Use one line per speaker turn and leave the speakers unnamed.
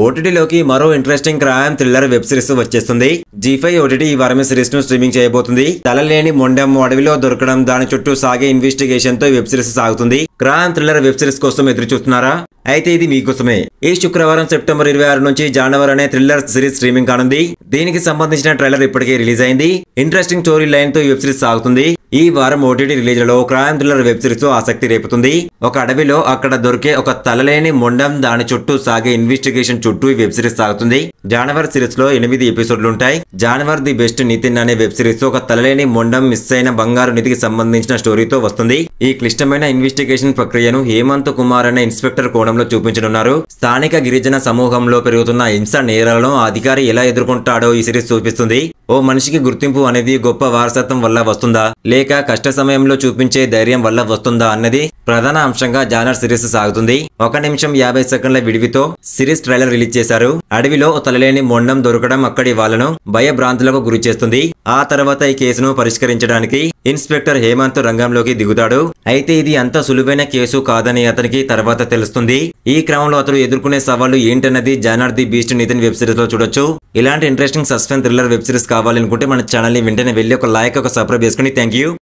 ఓటీటీలోకి మరో interesting crime thriller web series వచ్చేస్తుంది. జీ5 OTT ఈ వారమే సిరీస్ ను స్ట్రీమింగ్ చేయబోతుంది. తలలేని మొండెం అడవిలో దొరకడం, దాని చుట్టూ సాగే ఇన్వెస్టిగేషన్ తో వెబ్ సిరీస్ సాగుతుంది. క్రైమ్ థ్రిల్లర్ వెబ్ సిరీస్ కోసం ఎదురు చూస్తున్నారా? అయితే ఇది మీకోసమే. ఈ శుక్రవారం సెప్టెంబర్ 26 నుంచి జానవర్ అనే థ్రిల్లర్ సిరీస్ స్ట్రీమింగ్ కానుంది. దీనికి సంబంధించిన ట్రైలర్ ఇప్పటికే రిలీజ్ అయింది. ఇంట్రెస్టింగ్ స్టోరీ లైన్ తో వెబ్ సిరీస్ సాగుతుంది. ఈ వారం ఓటీటీ రిలీజ్ లో క్రైమ్ థ్రిల్లర్ వెబ్ సిరీస్ ఆసక్తి రేపుతుంది. ఒక అడవిలో అక్కడ దొరికే ఒక తలలేని మొండం, దాని చుట్టూ సాగే ఇన్వెస్టిగేషన్ చుట్టూ ఈ వెబ్ సిరీస్ సాగుతుంది. జానవర్ సిరీస్ లో 8 ఎపిసోడ్లు ఉంటాయి. జానవర్ ది బెస్ట్ నితిన్ అనే వెబ్ సిరీస్ ఒక తలలేని మొండం, మిస్ అయిన బంగారు నిధికి సంబంధించిన స్టోరీతో వస్తుంది. ఈ క్లిష్టమైన ఇన్వెస్టిగేషన్ ప్రక్రియను హేమంత్ కుమార్ అనే ఇన్స్పెక్టర్ కోణంలో చూపించనున్నారు. స్థానిక గిరిజన సమూహంలో పెరుగుతున్న హింస నేరాలను ఆ అధికారి ఎలా ఎదుర్కొంటాడో ఈ సిరీస్ చూపిస్తుంది. ఓ మనిషికి గుర్తింపు అనేది గొప్ప వారసత్వం వల్ల వస్తుందా, లేక కష్ట సమయంలో చూపించే ధైర్యం వల్ల వస్తుందా అన్నది ప్రధాన అంశంగా జానర్ సిరీస్ సాగుతుంది. 1 నిమిషం 50 సెకండ్ల విడివితో సిరీస్ ట్రైలర్ రిలీజ్ చేశారు. అడవిలో తలలేని మొండం దొరకడం అక్కడి వాళ్లను భయభ్రాంతులకు గురి చేస్తుంది. ఆ తర్వాత ఈ కేసును పరిష్కరించడానికి ఇన్స్పెక్టర్ హేమంత్ రంగంలోకి దిగుతాడు. అయితే ఇది అంత సులువైన కేసు కాదని అతనికి తర్వాత తెలుస్తుంది. ఈ క్రమంలో అతడు ఎదుర్కొనే సవాళ్లు ఏంటన్నది జానర్ the beast Nithin web series లో చూడొచ్చు. ఇలాంటి interesting suspense thriller web series కావాలనుకుంటే మన ఛానల్ ని వెంటనే వెళ్ళి ఒక లైక్, ఒక సబ్స్క్రైబ్ చేసుకుని థ్యాంక్ యూ.